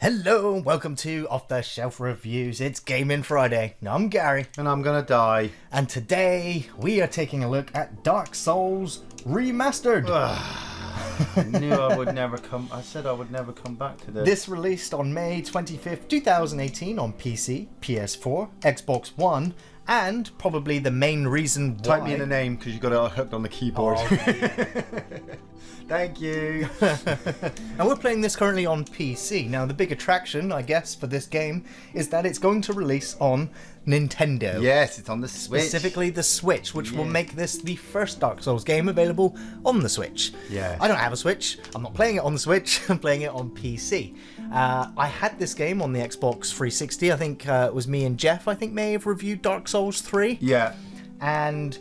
Hello and welcome to Off the Shelf Reviews. It's Gaming Friday. Now I'm Gary. And I'm gonna die. And today we are taking a look at Dark Souls Remastered. I knew I would never come. I said I would never come back to this. This released on May 25th, 2018 on PC, PS4, Xbox One, and probably the main reason why... Type me in the name because you got it hooked on the keyboard. Oh. Thank you. And we're playing this currently on PC. Now the big attraction, I guess, for this game is that it's going to release on Nintendo. Yes, it's on the Switch. Specifically the Switch, which will make this the first Dark Souls game available on the Switch. Yeah. I don't have a Switch. I'm not playing it on the Switch. I'm playing it on PC. I had this game on the Xbox 360. I think it was me and Jeff, I think, may have reviewed Dark Souls 3. Yeah. And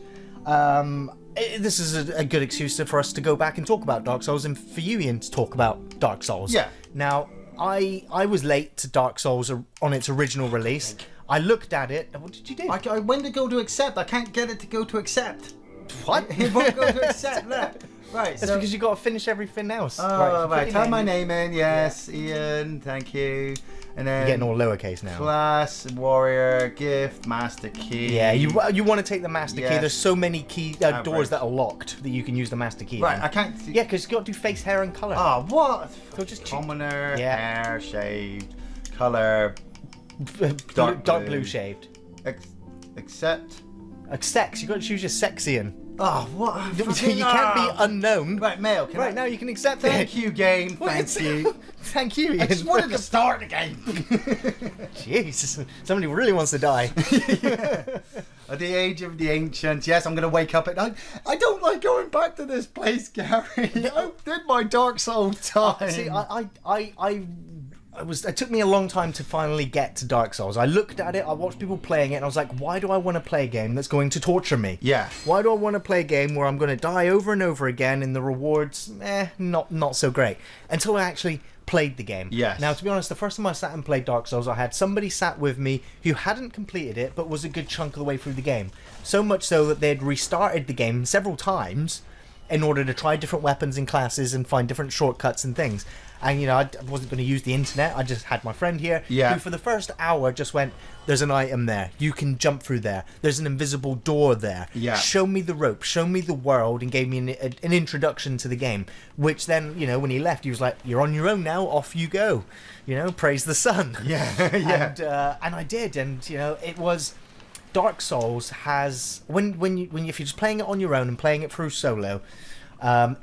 this is a good excuse for us to go back and talk about Dark Souls, and for you, Ian, to talk about Dark Souls. Yeah. Now, I was late to Dark Souls on its original release. I looked at it. What did you do? I went to go to accept. I can't get it to go to accept. What? It won't go to accept. Look. Right. That's because you got to finish everything else. Oh, right. Type my name in. Yes, Iain. Thank you. And then you're getting all lowercase now. Class, warrior, gift, master key. Yeah, you want to take the master key. There's so many key doors that are locked that you can use the master key. Right, on. I can't. Yeah, because you got to do face, hair, and color. Oh, what? So just commoner, hair shaved, color, dark blue shaved. Accept. Sex. You got to choose your sexian. Oh, what? You can't be unknown. Right, male. Right, now you can accept it. Thank you, game. Thank you. Thank you, Ian. I just wanted to start the game. Jeez, somebody really wants to die. At the age of the ancients, yes, I'm going to wake up at night. I don't like going back to this place, Gary. I did my Dark Souls time. See, it took me a long time to finally get to Dark Souls. I looked at it, I watched people playing it, and I was like, why do I want to play a game that's going to torture me? Yeah. Why do I want to play a game where I'm going to die over and over again and the rewards, not so great. Until I actually played the game. Yes. Now, to be honest, the first time I sat and played Dark Souls, I had somebody sat with me who hadn't completed it, but was a good chunk of the way through the game. So much so that they'd restarted the game several times in order to try different weapons and classes and find different shortcuts and things. And, you know, I wasn't going to use the internet. I just had my friend here who for the first hour just went, there's an item there. You can jump through there. There's an invisible door there. Yeah. Show me the rope. Show me the world, and gave me an introduction to the game. Which then, you know, when he left, he was like, you're on your own now. Off you go. You know, praise the sun. Yeah, yeah. And I did. And, you know, it was... Dark Souls has... if you're just playing it on your own and playing it through solo...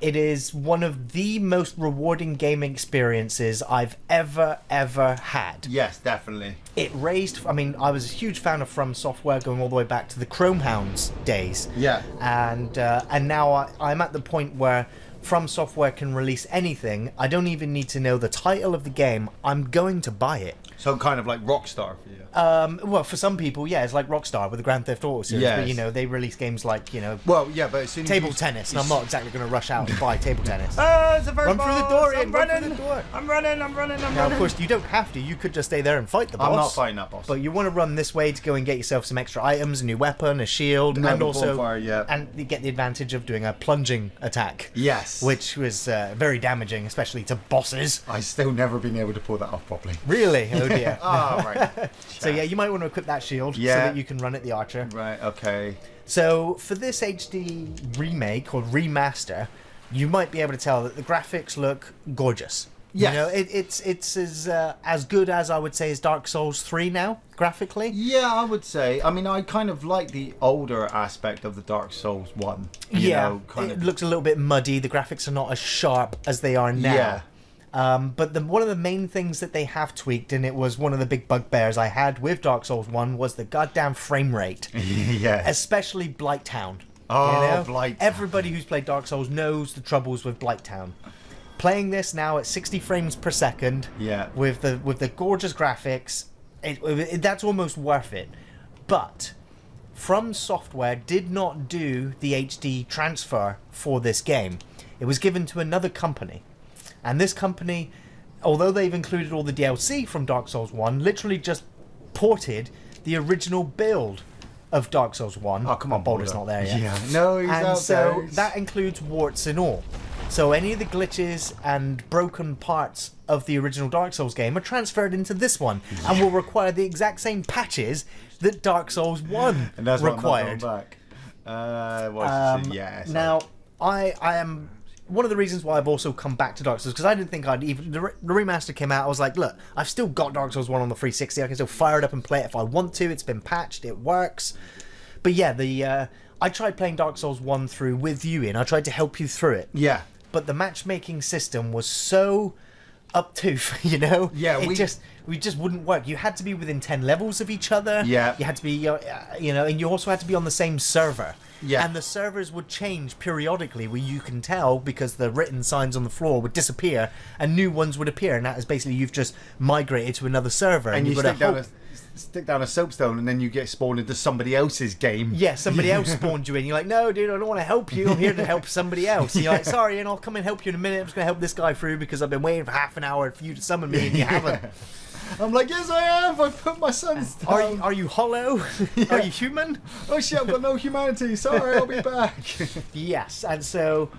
it is one of the most rewarding gaming experiences I've ever had. Yes, definitely. It raised... I mean, I was a huge fan of From Software going all the way back to the Chrome Hounds days. Yeah. And now I'm at the point where From Software can release anything. I don't even need to know the title of the game. I'm going to buy it. So kind of like Rockstar for you. Well, for some people, yeah, it's like Rockstar with the Grand Theft Auto series. Yes. But, you know, they release games like, you know... Well, yeah, but as soon as table tennis, and I'm not exactly going to rush out and buy table tennis. It's a run through the door, Ian. Run through the door. I'm running. Now, of course, you don't have to. You could just stay there and fight the boss. I'm not fighting that boss. But you want to run this way to go and get yourself some extra items, a new weapon, a shield, and also... And you get the advantage of doing a plunging attack. Yes. Which was very damaging, especially to bosses. I've still never been able to pull that off properly. Really? Oh, dear. Oh, right. So, yeah, you might want to equip that shield so that you can run at the archer. Right, okay. So, for this HD remake or remaster, you might be able to tell that the graphics look gorgeous. Yes. You know, it's as good as, I would say, as Dark Souls 3 now, graphically. Yeah, I would say. I mean, I kind of like the older aspect of the Dark Souls 1. It looks a little bit muddy. The graphics are not as sharp as they are now. Yeah. But one of the main things that they have tweaked, and it was one of the big bugbears I had with Dark Souls 1, was the goddamn frame rate. Yeah. Especially Blighttown. Oh, you know? Blighttown. Everybody who's played Dark Souls knows the troubles with Blighttown. Playing this now at 60 frames per second, with the gorgeous graphics, that's almost worth it. But From Software did not do the HD transfer for this game. It was given to another company. And this company, although they've included all the DLC from Dark Souls 1, literally just ported the original build of Dark Souls 1. Oh, come on, Boulder's not there yet. Yeah, no, he's and out so there. that includes warts and all. So any of the glitches and broken parts of the original Dark Souls game are transferred into this one, and will require the exact same patches that Dark Souls 1 and that's required. What I'm not going back. Now, I am... One of the reasons why I've also come back to Dark Souls, because I didn't think I'd even... The remaster came out, I was like, look, I've still got Dark Souls 1 on the 360, I can still fire it up and play it if I want to, it's been patched, it works. But yeah, I tried playing Dark Souls 1 through with you, Ian, I tried to help you through it. Yeah. But the matchmaking system was so obtuse, you know? Yeah, we just wouldn't work. You had to be within 10 levels of each other. Yeah. You had to be, you know, and you also had to be on the same server. Yeah. And the servers would change periodically, where you can tell because the written signs on the floor would disappear and new ones would appear. And that is basically you've just migrated to another server. And you stick down a soapstone and then you get spawned into somebody else's game. Yeah, somebody else spawned you in. You're like, no, dude, I don't want to help you. I'm here to help somebody else. And you're like, sorry, and I'll come and help you in a minute. I'm just going to help this guy through because I've been waiting for half an hour for you to summon me and you haven't. I'm like, yes, I have. I put my sons down. Are you hollow? Yeah. Are you human? Oh shit, I've got no humanity. Sorry, I'll be back. Yes, and so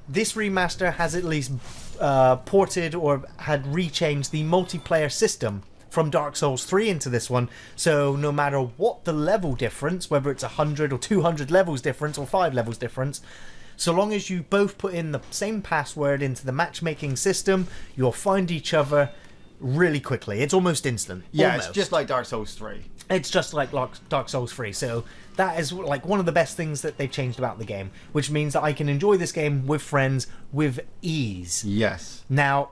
this remaster has at least ported or had rechanged the multiplayer system from Dark Souls 3 into this one. So no matter what the level difference, whether it's 100 or 200 levels difference or 5 levels difference, so long as you both put in the same password into the matchmaking system, you'll find each other really quickly. It's almost instant. Yeah, almost. It's just like Dark Souls 3. It's just like Dark Souls 3. So that is like one of the best things that they've changed about the game, which means that I can enjoy this game with friends with ease. Yes. Now,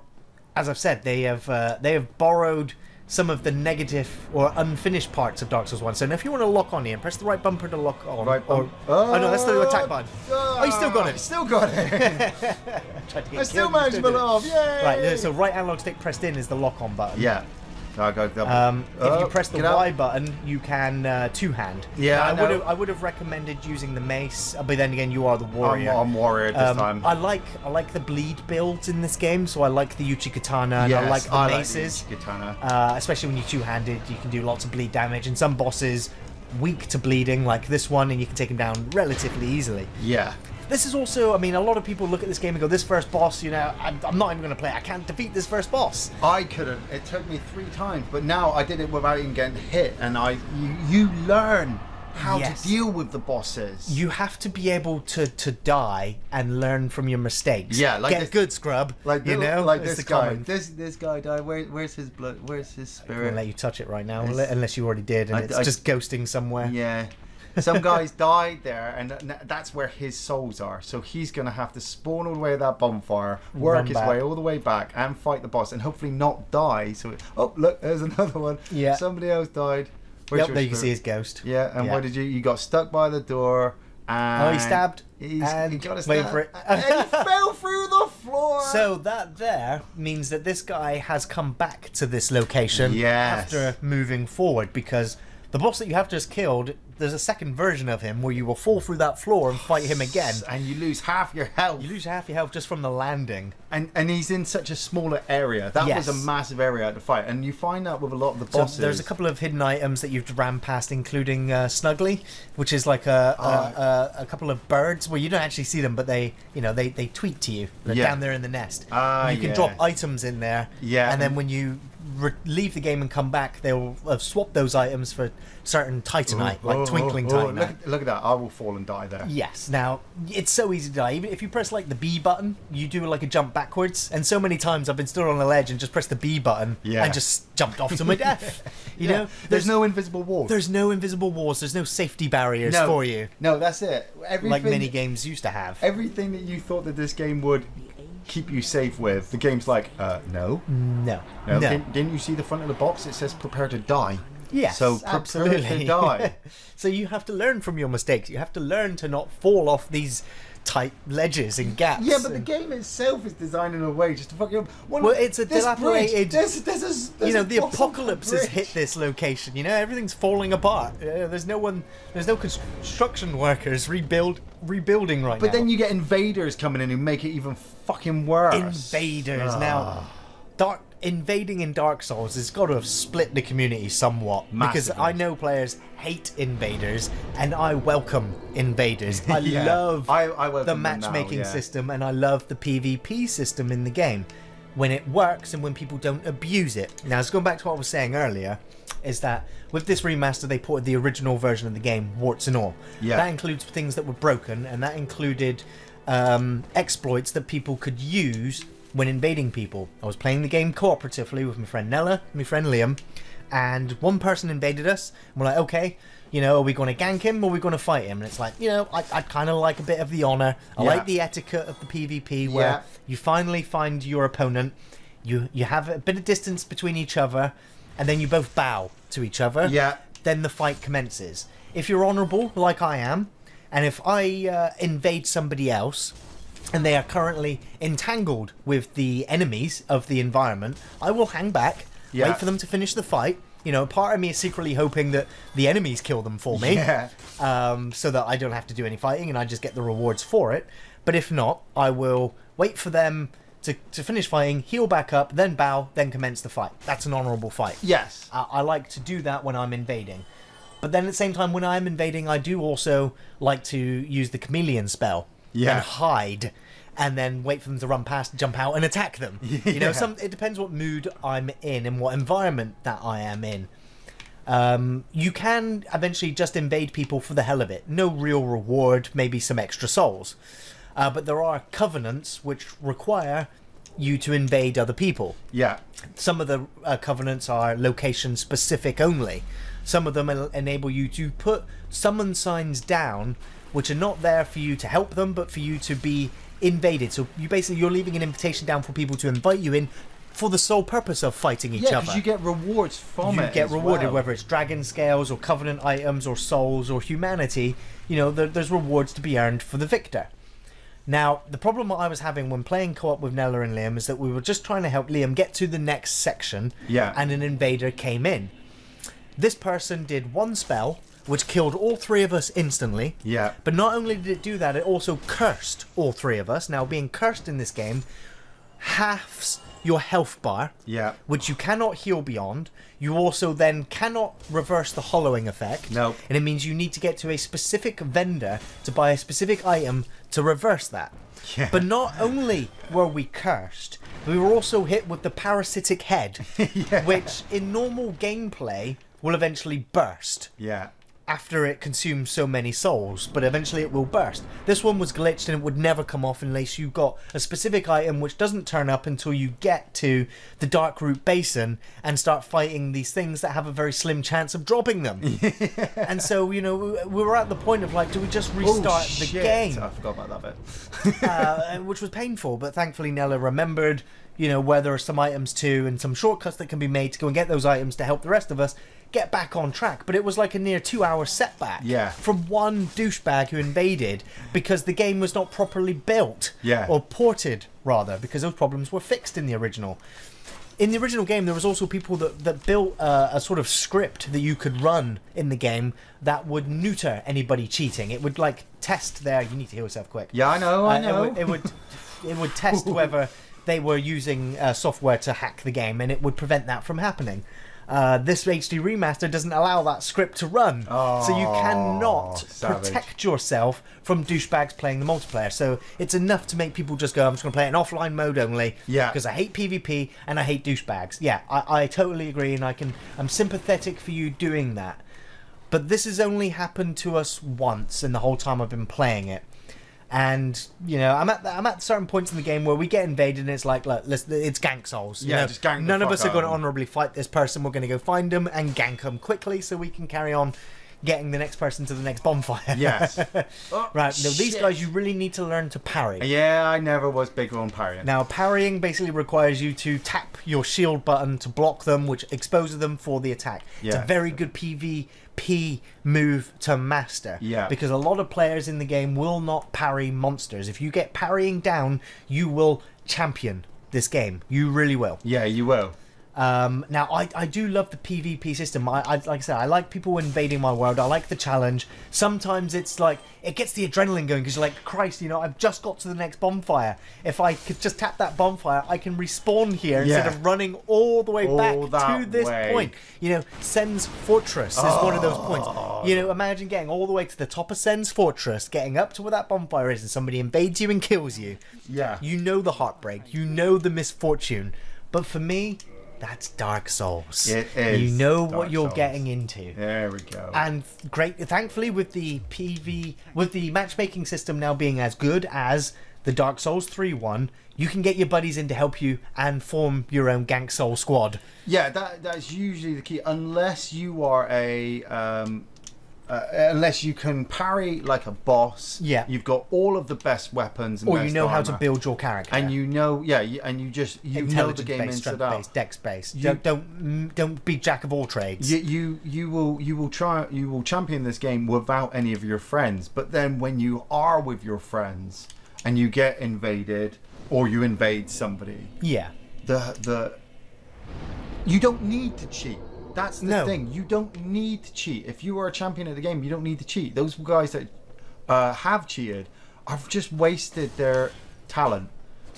as I've said, they have borrowed some of the negative or unfinished parts of Dark Souls 1. So now if you want to lock on here, press the right bumper to lock on. Right bumper. Oh no, that's the attack button. Oh, you still got it. Still got it. I still managed to pull it off. Yay! Right, so right analog stick pressed in is the lock on button. Yeah. So I go double. If you press the Y button, you can two-hand. Yeah, now, I would have recommended using the mace, but then again, you are the warrior. I'm warrior this time. I like the bleed builds in this game, so I like the Uchi Katana and I like the maces. Like the Uchi Katana. Especially when you're two-handed, you can do lots of bleed damage, and some bosses weak to bleeding, like this one, and you can take them down relatively easily. Yeah. This is also, I mean, a lot of people look at this game and go, this first boss, you know, I'm not even going to play it. I can't defeat this first boss. I couldn't. It took me 3 times, but now I did it without even getting hit, and you learn how to deal with the bosses. You have to be able to die and learn from your mistakes. Yeah, like get good, scrub. Like you know, like this guy. This guy died. Where's his blood? Where's his spirit? I'm gonna let you touch it right now, unless you already did, and it's just ghosting somewhere. Yeah. Some guys died there, and that's where his souls are. So he's going to have to spawn all the way to that bonfire, work his way all the way back, and fight the boss, and hopefully not die. So, oh, look, there's another one. Yeah. Somebody else died. Yep, there you can see his ghost. Yeah, and what did you... You got stuck by the door, and... Oh, he stabbed. He got a wait stab. for it. And he fell through the floor. So that there means that this guy has come back to this location after moving forward, because the boss that you have just killed, there's a second version of him where you will fall through that floor and fight him again. And you lose half your health. You lose half your health just from the landing. And he's in such a smaller area. That was a massive area to fight. And you find out with a lot of the bosses. So there's a couple of hidden items that you've ran past, including Snuggly, which is like a couple of birds where you don't actually see them, but they tweet to you. They're down there in the nest. You can drop items in there. Yeah. And then when you leave the game and come back, they'll have swapped those items for certain titanite, like twinkling titanite. Look at that! I will fall and die there. Yes. Now it's so easy to die. Even if you press like the B button, you do like a jump backwards. And so many times I've been stood on a ledge and just pressed the B button and just jumped off to my death. You know, there's no invisible walls. There's no invisible walls. There's no safety barriers for you. No, that's it. Everything, like many games used to have. Everything that you thought that this game would keep you safe with, the game's like, no. Didn't you see the front of the box? It says prepare to die. Yes, so absolutely. Prepare to die. So you have to learn from your mistakes. You have to learn to not fall off these tight ledges and gaps. Yeah, but the game itself is designed in a way just to fuck you up. Well, it's a dilapidated... There's you know, the apocalypse has hit this location. You know, everything's falling apart. There's no construction workers rebuilding right now. But then you get invaders coming in who make it even fucking worse. Invaders. Now, invading in Dark Souls has got to have split the community somewhat. Massively. Because I know players hate invaders, and I welcome invaders. I love I welcome the them matchmaking now, yeah. system, and I love the PvP system in the game. When it works and when people don't abuse it. Now, going back to what I was saying earlier, is that with this remaster, they ported the original version of the game, warts and all. Yeah. That includes things that were broken, and that included exploits that people could use when invading people. I was playing the game cooperatively with my friend Nella, my friend Liam, and one person invaded us, and we're like, okay, you know, are we going to gank him or are we going to fight him? And it's like, you know, I kind of like a bit of the honour. I like the etiquette of the PvP where you finally find your opponent, you have a bit of distance between each other, and then you both bow to each other. Yeah. Then the fight commences. If you're honourable, like I am, and if I invade somebody else, and they are currently entangled with the enemies of the environment, I will hang back, wait for them to finish the fight. You know, part of me is secretly hoping that the enemies kill them for me, so that I don't have to do any fighting and I just get the rewards for it. But if not, I will wait for them to finish fighting, heal back up, then bow, then commence the fight. That's an honourable fight. Yes. I like to do that when I'm invading. But then at the same time, when I'm invading, I do also like to use the chameleon spell and hide, and then wait for them to run past, jump out, and attack them. You know, it depends what mood I'm in and what environment that I am in. You can eventually just invade people for the hell of it. No real reward, maybe some extra souls. But there are covenants which require you to invade other people. Yeah. Some of the covenants are location specific only. Some of them enable you to put summon signs down which are not there for you to help them, but for you to be invaded. So you're leaving an invitation down for people to invite you in for the sole purpose of fighting each other. Yeah, because you get rewards from it. You get rewarded, well. whether it's dragon scales or covenant items or souls or humanity. You know, there's rewards to be earned for the victor. Now, the problem I was having when playing co-op with Nella and Liam is that we were just trying to help Liam get to the next section, and an invader came in. This person did one spell, which killed all three of us instantly. Yeah. But not only did it do that, it also cursed all three of us. Now, being cursed in this game halves your health bar, which you cannot heal beyond. You also then cannot reverse the hollowing effect. No. And it means you need to get to a specific vendor to buy a specific item to reverse that. Yeah. But not only were we cursed, we were also hit with the parasitic head, which in normal gameplay will eventually burst. Yeah. After it consumes so many souls, but eventually it will burst. This one was glitched and it would never come off unless you got a specific item which doesn't turn up until you get to the Darkroot Basin and start fighting these things that have a very slim chance of dropping them. And so, you know, we were at the point of like, do we just restart the game? I forgot about that bit. Which was painful, but thankfully Nella remembered, you know, where there are some items too and some shortcuts that can be made to go and get those items to help the rest of us get back on track. But it was like a near 2-hour setback from one douchebag who invaded because the game was not properly built or ported rather, because those problems were fixed in the original. In the original game, there was also people that built a sort of script that you could run in the game that would neuter anybody cheating. It would like test their... You need to heal yourself quick. Yeah, I know. It would test whether they were using software to hack the game, and it would prevent that from happening. This HD remaster doesn't allow that script to run, so you cannot protect yourself from douchebags playing the multiplayer. So it's enough to make people just go, I'm just going to play it in offline mode only, because I hate PvP and I hate douchebags. Yeah, I totally agree, and I'm sympathetic for you doing that. But this has only happened to us once in the whole time I've been playing it. And you know, I'm at certain points in the game where we get invaded, and it's like, look, it's gank souls. You know? Just gank. None of us are going to honorably fight this person. We're going to go find them and gank them quickly, so we can carry on getting the next person to the next bonfire. Yes. Right. Now, these guys, you really need to learn to parry. Yeah, I never was big on parrying. Now, parrying basically requires you to tap your shield button to block them, which exposes them for the attack. It's a very good PvP move to master. Yeah. Because a lot of players in the game will not parry monsters. If you get parrying down, you will champion this game. You really will. Yeah, you will. Now, I do love the PvP system. Like I said, I like people invading my world. I like the challenge. Sometimes it's like, it gets the adrenaline going because you're like, Christ, I've just got to the next bonfire. If I could just tap that bonfire, I can respawn here instead of running all the way back to this point. Sen's Fortress is one of those points. Imagine getting all the way to the top of Sen's Fortress, getting up to where that bonfire is, and somebody invades you and kills you. Yeah. The heartbreak. The misfortune. But for me, that's Dark Souls. It is. You know what Dark you're Souls. getting into. There we go. And thankfully, with the matchmaking system now being as good as the Dark Souls 3 one, you can get your buddies in to help you and form your own Gank Soul squad. Yeah, that's usually the key. Unless you are unless you can parry like a boss, you've got all of the best weapons, and or you know how to build your character, and and you know the game inside out, dex based. Don't be jack of all trades. You will champion this game without any of your friends, but then when you are with your friends and you get invaded or you invade somebody, you don't need to cheat. That's the thing. You don't need to cheat. If you are a champion of the game, you don't need to cheat. Those guys that have cheated have just wasted their talent.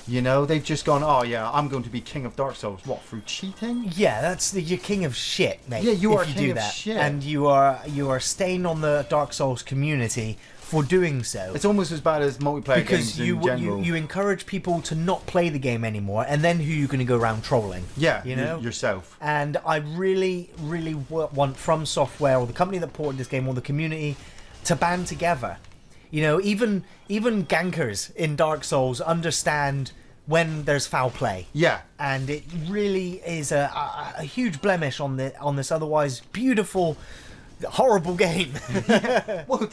They've just gone, oh yeah, I'm going to be king of Dark Souls. What, through cheating? Yeah, you're king of shit, mate. Yeah, you are king of shit. And you are staying on the Dark Souls community for doing so. It's almost as bad as multiplayer games in general. Because you encourage people to not play the game anymore, and then who are you going to go around trolling? Yeah, yourself. And I really, really want From Software, or the company that ported this game, or the community, to band together. Even gankers in Dark Souls understand when there's foul play. Yeah. And it really is a huge blemish on this otherwise beautiful, horrible game. Well,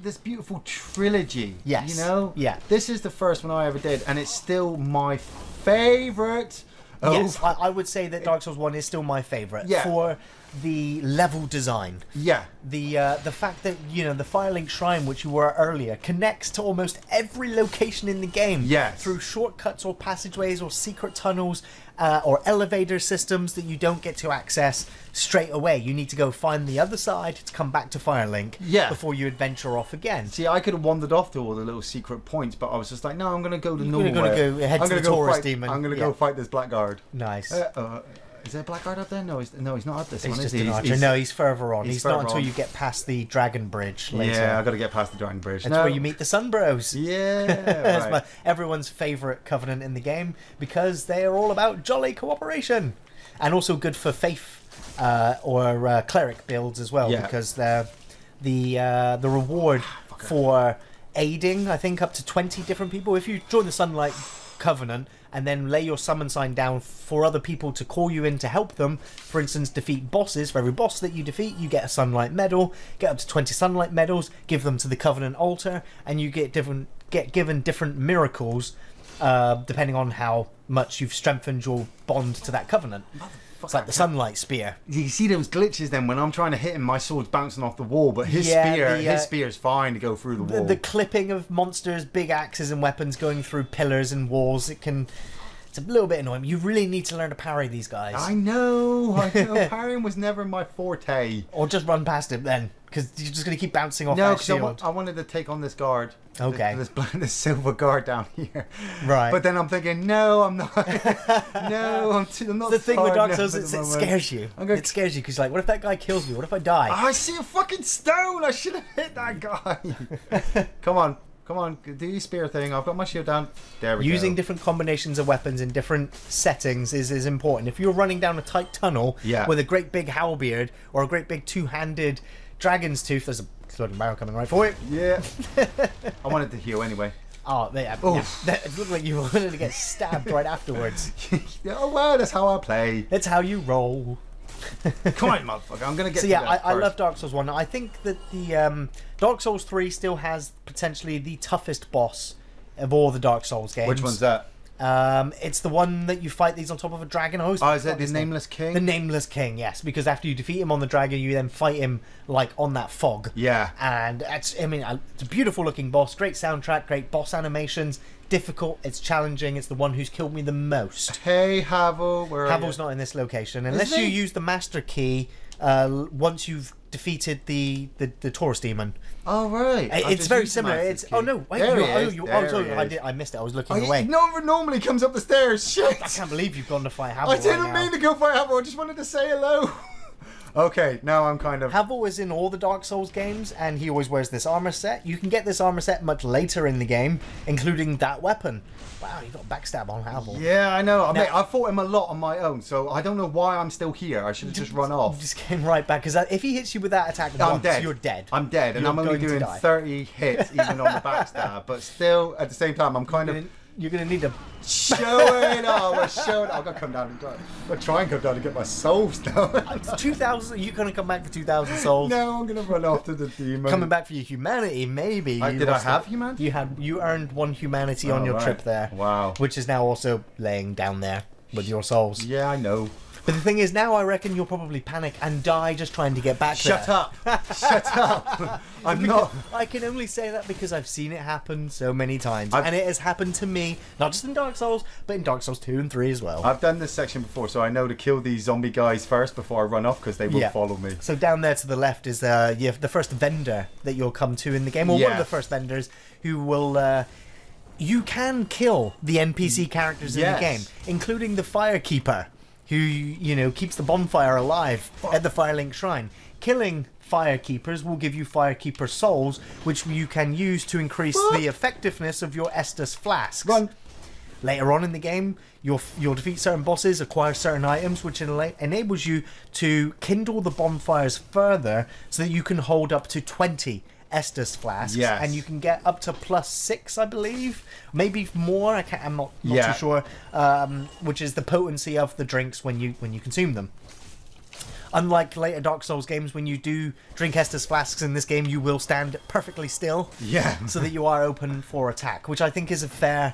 this beautiful trilogy. Yes. Yeah. This is the first one I ever did, and it's still my favourite. Yes, I would say that Dark Souls 1 is still my favourite for the level design. Yeah. The fact that, the Firelink Shrine, which you were earlier, connects to almost every location in the game. Yes. Through shortcuts or passageways or secret tunnels or elevator systems that you don't get to access straight away. You need to go find the other side to come back to Firelink before you adventure off again. See, I could have wandered off to all the little secret points, but I was just like, no, I'm going to go the normal way. Go head to the Taurus demon. I'm going to go fight this blackguard. Nice. Is there a blackguard up there? No, he's not up this one. Just an archer. No, he's further on. He's not until you get past the Dragon Bridge later. Yeah, I got to get past the Dragon Bridge. That's where you meet the Sun Bros. Yeah, That's everyone's favourite covenant in the game because they are all about jolly cooperation, and also good for faith or cleric builds as well because the reward for aiding, I think, up to 20 different people. If you join the Sunlight Covenant and then lay your summon sign down for other people to call you in to help them, for instance, defeat bosses. For every boss that you defeat, you get a Sunlight Medal. Get up to 20 Sunlight Medals, give them to the Covenant altar, and you get given different miracles depending on how much you've strengthened your bond to that Covenant. It's like the Sunlight Spear. You see those glitches then when I'm trying to hit him, my sword's bouncing off the wall, but his spear's fine to go through the wall. The clipping of monsters, big axes and weapons going through pillars and walls, it's a little bit annoying. You really need to learn to parry these guys. I know. Parrying was never my forte. Or just run past him then, because you're just going to keep bouncing off that shield. No, I wanted to take on this guard. Okay. This silver guard down here. Right. But then I'm thinking, no, I'm not. No, I'm not. The thing with Dark Souls is it scares you. It scares you because you're like, what if that guy kills me? What if I die? I see a fucking stone. I should have hit that guy. Come on, do your spear thing. I've got my shield down. There we go. Using different combinations of weapons in different settings is important. If you're running down a tight tunnel with a great big halberd or a great big two-handed dragon's tooth, there's a floating barrel coming right for you. Yeah. I wanted to heal anyway. Oh, yeah. It looked like you wanted to get stabbed right afterwards. Oh, well, that's how I play. That's how you roll. Come on, motherfucker. I'm going to get I love Dark Souls 1. I think that the Dark Souls 3 still has potentially the toughest boss of all the Dark Souls games. Which one's that? It's the one that you fight these on top of a dragon host. Oh, is it the Nameless King? The Nameless King, yes. Because after you defeat him on the dragon, you then fight him like on that fog. Yeah. And it's a beautiful looking boss. Great soundtrack, great boss animations. Difficult, it's challenging. It's the one who's killed me the most. Hey, Havel, where are you? Havel's not in this location. Unless you use the Master Key once you've defeated the Taurus demon. Oh, right. It's very similar. It's key. Oh no! Wait, I missed it. I was looking away. He normally comes up the stairs. Shit! I can't believe you've gone to fight Havel. I didn't mean to go fight Havel. I just wanted to say hello. Okay, now I'm kind of... Havel is in all the Dark Souls games, and he always wears this armor set. You can get this armor set much later in the game, including that weapon. Wow, you got backstab on Havel. Yeah, I know. Mate, I fought him a lot on my own, so I don't know why I'm still here. I should have just run off. Just came right back, because if he hits you with that attack once, you're dead. I'm dead, and I'm only doing 30 hits even on the backstab, but still, at the same time, I'm kind of... You're going to need to... Show it off. I'm going to come down and I'm going to try and come down and get my souls down. 2,000... You're going to come back for 2,000 souls? No, I'm going to run after the demon. Coming back for your humanity, maybe. Did I have humanity? You earned 1 humanity on your trip there. Wow. Which is now also laying down there with your souls. Yeah, I know. But the thing is, now I reckon you'll probably panic and die just trying to get back there. Shut up! Shut up! I'm not... I can only say that because I've seen it happen so many times. And it has happened to me, not just in Dark Souls, but in Dark Souls 2 and 3 as well. I've done this section before, so I know to kill these zombie guys first before I run off, because they will follow me. So down there to the left is the first vendor that you'll come to in the game, or one of the first vendors who will... you can kill the NPC characters in the game, including the Firekeeper, who, keeps the bonfire alive at the Firelink Shrine. Killing Firekeepers will give you Firekeeper souls, which you can use to increase the effectiveness of your Estus flasks. Later on in the game, you'll defeat certain bosses, acquire certain items, which enables you to kindle the bonfires further so that you can hold up to 20 Estus flasks, and you can get up to +6, I believe, maybe more. I'm not too sure. Which is the potency of the drinks when you consume them. Unlike later Dark Souls games, when you do drink Estus flasks in this game, you will stand perfectly still, so that you are open for attack, which I think is a fair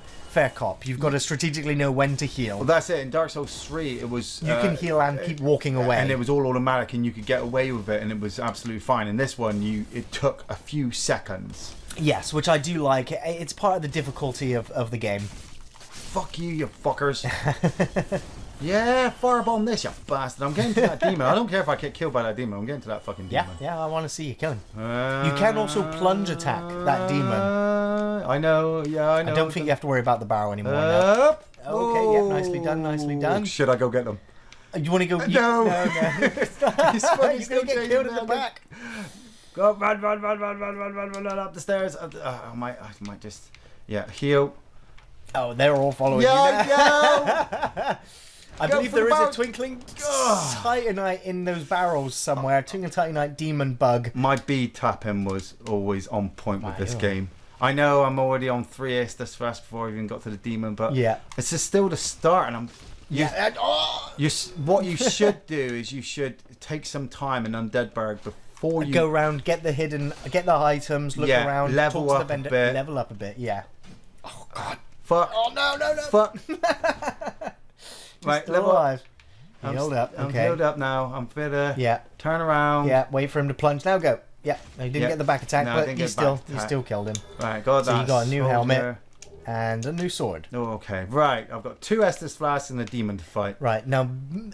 cop. You've got to strategically know when to heal. Well, that's it. In Dark Souls 3, it was... You can heal and keep walking away. And it was all automatic, and you could get away with it, and it was absolutely fine. In this one, it took a few seconds. Yes, which I do like. It's part of the difficulty of the game. Fuck you fuckers. Yeah, firebomb this, you bastard. I'm getting to that demon. I don't care if I get killed by that demon. I'm getting to that fucking demon. Yeah, I want to see you kill him. You can also plunge attack that demon. I know, I know. I don't think you have to worry about the barrel anymore now. Okay, yeah, nicely done, nicely done. Should I go get them? You want to go... No! No. He's going to get killed in the back. Go, run up the stairs. I might just... Yeah, heal. Oh, they're all following you now. I believe there is a twinkling titanite in those barrels somewhere. Twinkling titanite demon bug. My bead tapping was always on point with this game. I know I'm already on 3 Estus fast before I even got to the demon, but it's just still the start, and I'm... What you should do is you should take some time in Undeadburg before you... Go around, get the items, look around, level talk up to the vendor, a bit. Level up a bit, Oh, God. Fuck. Oh, no. Fuck. Right, level alive. Healed up. I'm healed up now. I'm fitter. Turn around. Wait for him to plunge. Now go. Yeah. He didn't get the back attack, but you still killed him. Right, got that. So you got a new helmet and a new sword. Oh, okay. Right, I've got 2 Estus flasks and a demon to fight. Right, now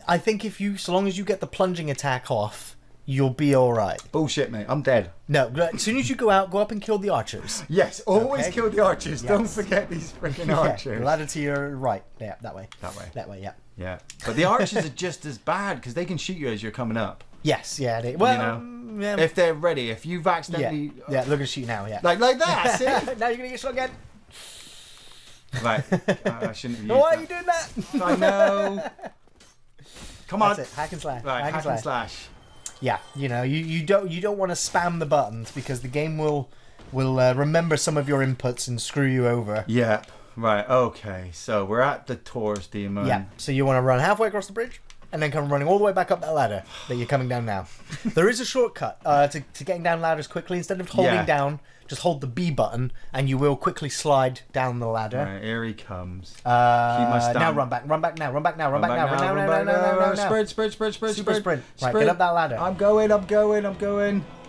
I think so long as you get the plunging attack off, you'll be alright. Bullshit, mate. I'm dead. No, as soon as you go up and kill the archers. Yes, always kill the archers. Yes. Don't forget these freaking archers. Ladder to your right. Yeah, that way. That way, yeah. Yeah. But the archers are just as bad because they can shoot you as you're coming up. Yes, yeah. If they're ready, if you've accidentally... Yeah, look at you now, Like that, see? Now you're going to get shot again. Right. I shouldn't have used Why are you doing that? I know. Come on. That's it. Hack and slash. Right, hack and slash. Yeah, you don't want to spam the buttons because the game will remember some of your inputs and screw you over. Yeah. Right. Okay. So we're at the Taurus demon. Yeah. So you want to run halfway across the bridge? and then come running all the way back up that ladder that you're coming down now. There is a shortcut to getting down ladders quickly. Instead of holding down, just hold the B button, and you will quickly slide down the ladder. Right, here he comes. Now run back now. Sprint. Right, get up that ladder. I'm going.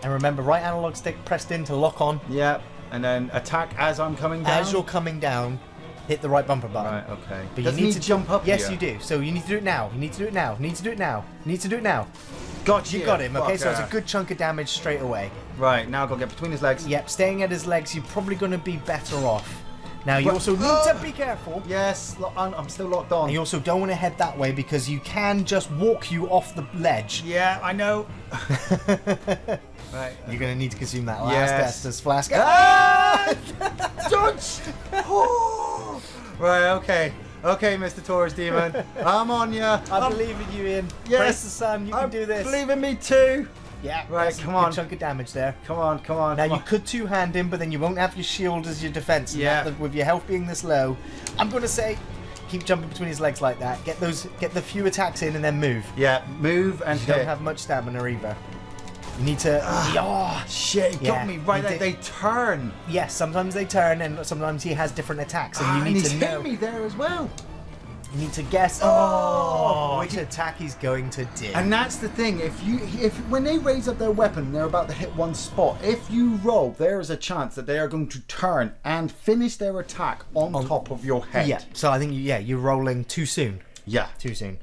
And remember, right analog stick pressed in to lock on. Yep. And then attack as I'm coming down. As you're coming down, hit the right bumper button. Right, okay. But Doesn't you need to jump up. Yes, you do. So you need to do it now. You need to do it now. Gotcha. You got him. Okay, so it's a good chunk of damage straight away. Right, now I've got to get between his legs. Yep, staying at his legs, you're probably going to be better off. Now, you also need to be careful. Yes, I'm still locked on. And you also don't want to head that way because you can just walk you off the ledge. Yeah, I know. Right. You're going to need to consume that last Estus flask. Dodge! Right, okay. Okay, Mr. Taurus Demon. I'm on ya. I believe in you, Ian. Yes. Press the sun. You can do this. Believe in me too. Yeah. Right, come on. Good chunk of damage there. Come on. Now, you could two-hand him, but then you won't have your shield as your defense. Yeah. With your health being this low, I'm going to say keep jumping between his legs like that. Get the few attacks in and then move. Yeah, move and You hit. don't have much stamina either. You need to... Shit, he got me right there. They turn. Yes, sometimes they turn, and sometimes he has different attacks, and you need he's to know. hit me there as well. You need to guess. Which attack he's going to do. And that's the thing. If when they raise up their weapon, they're about to hit one spot. If you roll, there is a chance that they are going to turn and finish their attack on top of your head. Yeah. So I think you're rolling too soon. Yeah. Too soon.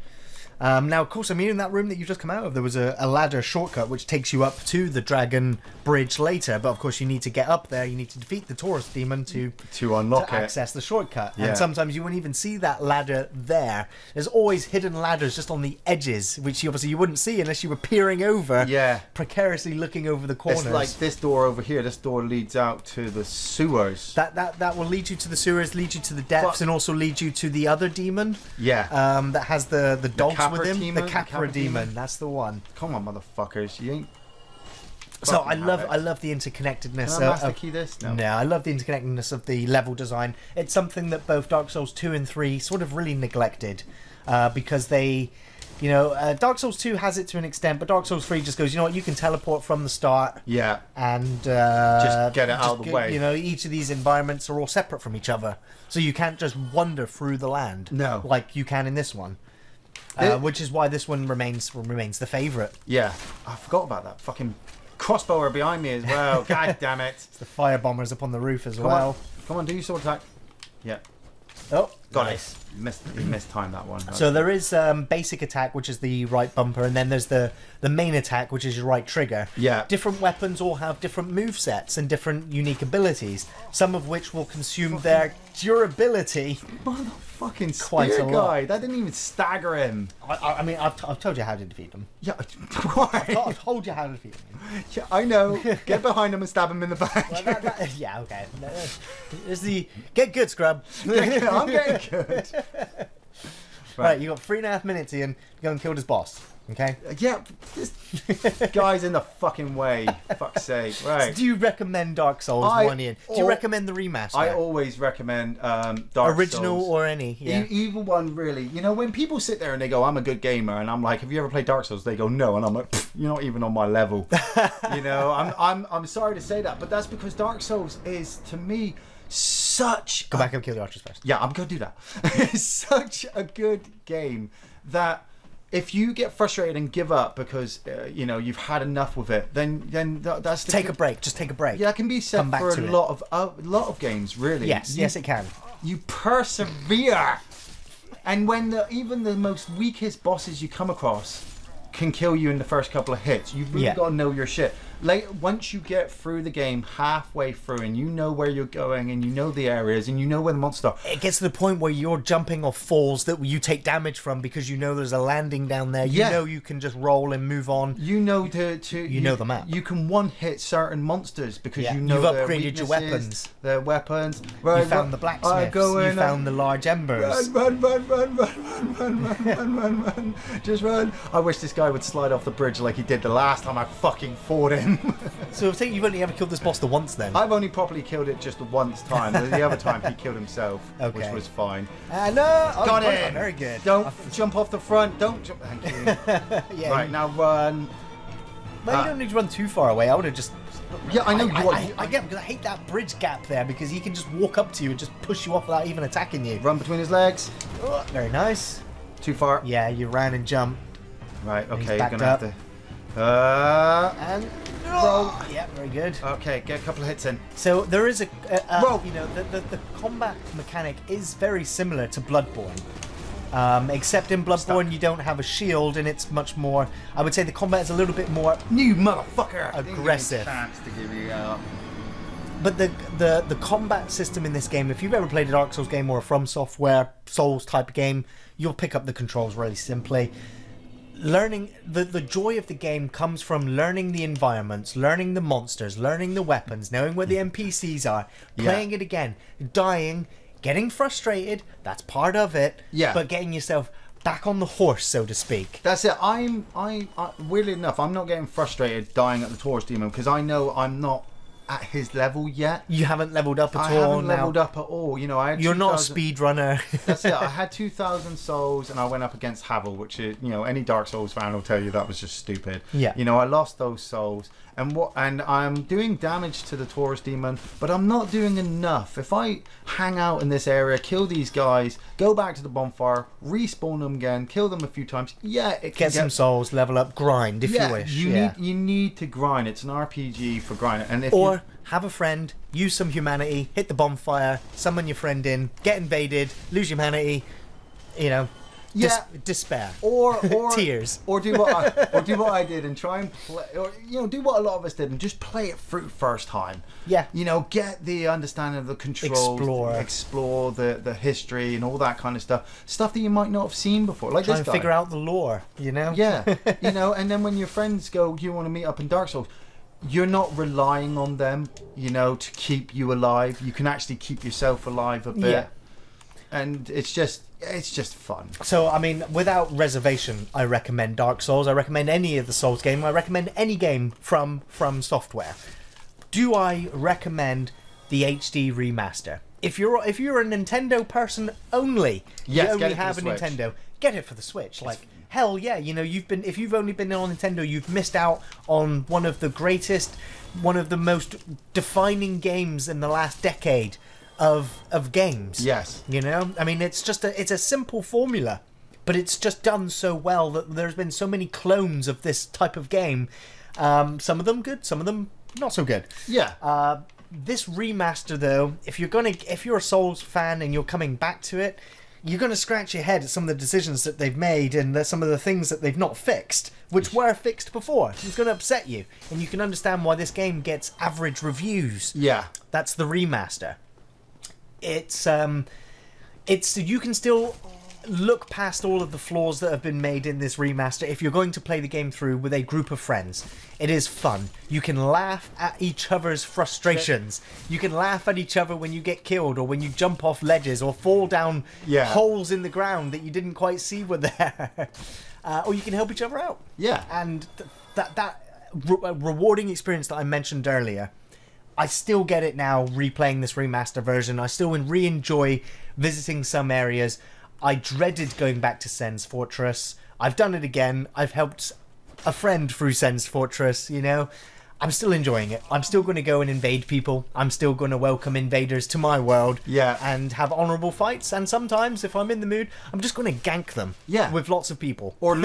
Now, of course, I mean, in that room that you just come out of, there was a ladder shortcut which takes you up to the dragon bridge later. But of course, you need to get up there. You need to defeat the Taurus demon to unlock to access the shortcut. And sometimes you wouldn't even see that ladder there. There's always hidden ladders just on the edges, which you wouldn't see unless you were peering over. Yeah. Precariously looking over the corners. It's like this door over here. This door leads out to the sewers. That will lead you to the sewers, lead you to the depths, and also lead you to the other demon. Yeah. That has the dogs with him. Demon, the Capra demon. That's the one. Come on, motherfuckers! You ain't. So I love the interconnectedness. Can I master key this? No, I love the interconnectedness of the level design. It's something that both Dark Souls 2 and 3 sort of really neglected, because they, Dark Souls 2 has it to an extent, but Dark Souls 3 just goes, you know what, you can teleport from the start. Yeah. And just get it out of the way. Each of these environments are all separate from each other, so you can't just wander through the land. No. Like you can in this one. Which is why this one remains the favourite. Yeah, I forgot about that fucking crossbower behind me as well. God damn it! It's the fire bombers up on the roof as well. Come on, do your sword attack. Yeah. Oh, got nice. it. You missed time that one. So there is basic attack, which is the right bumper, and then there's the main attack, which is your right trigger. Yeah. Different weapons all have different move sets and different unique abilities, some of which will consume their durability. Fucking quite a lot. guy. That didn't even stagger him. I mean, I've told you how to defeat them. Yeah, why? I've told you how to defeat them. Yeah, I know. Get behind him and stab him in the back. Well, yeah, okay. It's the get good, scrub. I'm getting good. Right, you got 3.5 minutes, Ian. Go and kill this boss. Okay. Yeah, this guy's in the fucking way. Fuck's sake. Right. So do you recommend Dark Souls 1, Ian? Do you recommend the remaster? I always recommend Dark Original Souls. or any. Yeah. Either one, really. When people sit there and they go, I'm a good gamer, and I'm like, have you ever played Dark Souls? They go, no, and I'm like, you're not even on my level. I'm sorry to say that, but that's because Dark Souls is, to me, such. Go back and kill the archers first. Yeah, I'm gonna do that. It's such a good game that if you get frustrated and give up because you've had enough with it, then that's take a break. Just take a break. Yeah, that can be said for a lot of games, really. Yes, yes, it can. You persevere, and when even the most weakest bosses you come across can kill you in the first couple of hits, you've really got to know your shit. Once you get through the game halfway through and you know where you're going and you know the areas and you know where the monsters are, it gets to the point where you're jumping off falls that you take damage from because you know there's a landing down there. You know you can just roll and move on. You know you know the map. You can one-hit certain monsters because you know you've upgraded your weapons. Their weapons. You found the blacksmiths. You found the large embers. Run. Just run. I wish this guy guy would slide off the bridge like he did the last time I fucking fought him. So I think you've only ever killed this boss the once then? I've only properly killed it just the once time. The other time he killed himself, which was fine. No, got it. Very good. Don't jump off the front. Don't jump. Thank you. Yeah, right, now run. Well, you don't need to run too far away. I would have just... Yeah, I know. I get because I hate that bridge gap there because he can just walk up to you and just push you off without even attacking you. Run between his legs. Oh, very nice. Too far. Yeah, you ran and jumped. Right, okay, you're going to have to... and... roll. Yeah, very good. Okay, get a couple of hits in. So there is you know, the combat mechanic is very similar to Bloodborne. Except in Bloodborne you don't have a shield and it's much more, I would say the combat is a little bit more new motherfucker aggressive. Chance to give you, But the combat system in this game, if you've ever played a Dark Souls game or a From Software Souls type game, you'll pick up the controls really simply. Learning the joy of the game comes from learning the environments, learning the monsters, learning the weapons, knowing where the NPCs are, playing it again, dying, getting frustrated, that's part of it, but getting yourself back on the horse, so to speak. That's it. I weirdly enough, I'm not getting frustrated dying at the Taurus Demon because I know I'm not at his level yet. You haven't leveled up at all. I haven't leveled up at all. You know, I had You're not a speedrunner. That's it. I had 2,000 souls and I went up against Havel, which is, you know, any Dark Souls fan will tell you that was just stupid. Yeah. You know, I lost those souls and I'm doing damage to the Taurus Demon, but I'm not doing enough. If I hang out in this area, kill these guys, go back to the bonfire, respawn them again, kill them a few times, it can get some souls, level up, grind if you wish. You need to grind. It's an RPG for grinding. And if have a friend, use some humanity, hit the bonfire, summon your friend in, get invaded, lose humanity, you know, despair, or tears, or do what I did and try and play, or you know, do what a lot of us did and just play it through first time. Yeah, you know, get the understanding of the controls, explore the history and all that kind of stuff that you might not have seen before. Like try and figure out the lore, you know. Yeah, you know, and then when your friends go, you want to meet up in Dark Souls, you're not relying on them, you know, to keep you alive. You can actually keep yourself alive a bit, and it's just fun. So, I mean, without reservation, I recommend Dark Souls. I recommend any of the Souls game. I recommend any game from Software. Do I recommend the HD remaster? If you're a Nintendo person only, you only have a Nintendo, get it for the Switch. Like, hell yeah, you know, if you've only been on Nintendo, you've missed out on one of the greatest, one of the most defining games in the last decade of games. Yes. You know? I mean, it's a simple formula, but it's just done so well that there's been so many clones of this type of game. Some of them good, some of them not so good. Yeah. This remaster though, if you're a Souls fan and you're coming back to it, you're going to scratch your head at some of the decisions that they've made and some of the things that they've not fixed, which were fixed before. It's going to upset you, and you can understand why this game gets average reviews. Yeah. That's the remaster. It's you can still look past all of the flaws that have been made in this remaster if you're going to play the game through with a group of friends. It is fun. You can laugh at each other's frustrations. You can laugh at each other when you get killed or when you jump off ledges or fall down holes in the ground that you didn't quite see were there. Or you can help each other out. Yeah. And that rewarding experience that I mentioned earlier, I still get it now replaying this remaster version. I still re-enjoy visiting some areas. I dreaded going back to Sen's Fortress. I've done it again. I've helped a friend through Sen's Fortress, you know. I'm still enjoying it. I'm still going to go and invade people. I'm still going to welcome invaders to my world. Yeah. And have honourable fights. And sometimes, if I'm in the mood, I'm just going to gank them. Yeah. With lots of people. Or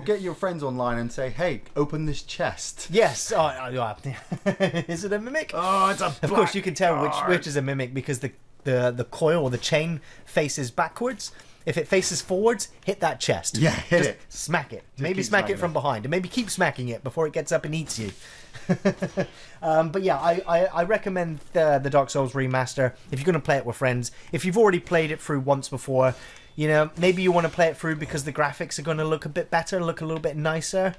get your friends online and say, hey, open this chest. Yes. Is it a mimic? Oh, it's a Of course, you can tell which is a mimic because the coil or the chain faces backwards. If it faces forwards, hit that chest. Yeah, hit it. Smack it. Maybe smack it from behind. And maybe keep smacking it before it gets up and eats you. But yeah, I recommend the Dark Souls remaster if you're going to play it with friends. If you've already played it through once before, you know, maybe you want to play it through because the graphics are going to look a bit better, look a little bit nicer.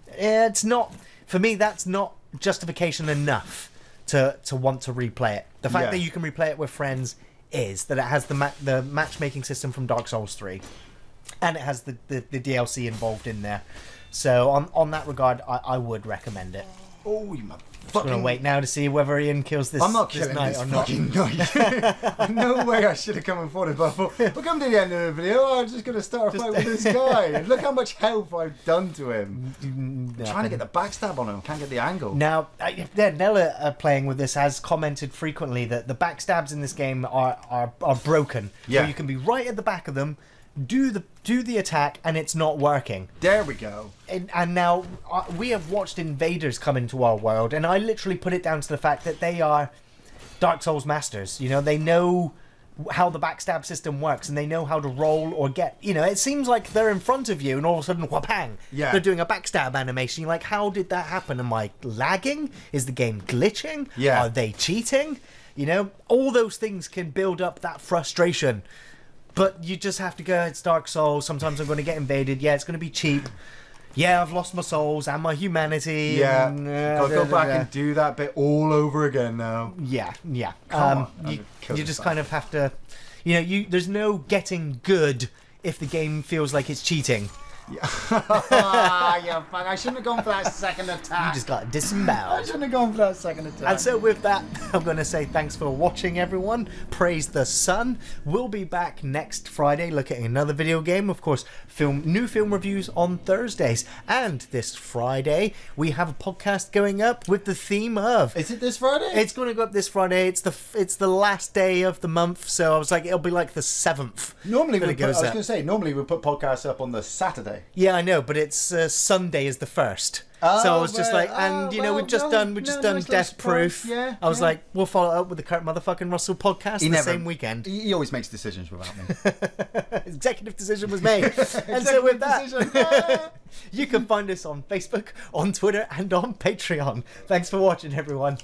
It's not, for me, that's not justification enough to want to replay it. The fact that you can replay it with friends is that it has the matchmaking system from Dark Souls 3, and it has the DLC involved in there. So on that regard, I would recommend it. Oh, you I'm gonna wait now to see whether Iain kills this. I'm not killing knight this or not. fucking knight. No way I should have come and fought it, but I thought, we'll come to the end of the video. I'm just gonna start a fight with this guy. And look how much health I've done to him. I'm trying to get the backstab on him. Can't get the angle. Now, Nella playing with this has commented frequently that the backstabs in this game are broken. Yeah. So you can be right at the back of them, do the attack, and it's not working. There we go. And now we have watched Invaders come into our world, and I literally put it down to the fact that they are Dark Souls masters. You know, they know how the backstab system works, and they know how to roll or get. You know, it seems like they're in front of you, and all of a sudden, whapang! Yeah. They're doing a backstab animation. You're like, how did that happen? Am I lagging? Is the game glitching? Yeah. Are they cheating? You know, all those things can build up that frustration. But you just have to go, it's Dark Souls, sometimes I'm going to get invaded, yeah, it's going to be cheap. Yeah, I've lost my souls and my humanity. Yeah, and, gotta go back and do that bit all over again now. Yeah. Come on, you just kind of have to, you know, there's no getting good if the game feels like it's cheating. Yeah. Yeah, fuck, I shouldn't have gone for that second attack. You just got disemboweled. I shouldn't have gone for that second attack. And so with that, I'm going to say thanks for watching, everyone. Praise the sun. We'll be back next Friday looking at another video game. Of course, new film reviews on Thursdays. And this Friday, we have a podcast going up with the theme of... Is it this Friday? It's going to go up this Friday. It's the last day of the month, so I was like, it'll be like the 7th. Normally, normally we put podcasts up on the Saturday. Yeah, I know, but it's Sunday is the 1st. Oh, so I was just like, and you know, we've just done Death Proof. Yeah, I was like, we'll follow up with the Kurt motherfucking Russell podcast same weekend. He always makes decisions without me. Executive decision was made. And so with that, you can find us on Facebook, on Twitter, and on Patreon. Thanks for watching, everyone.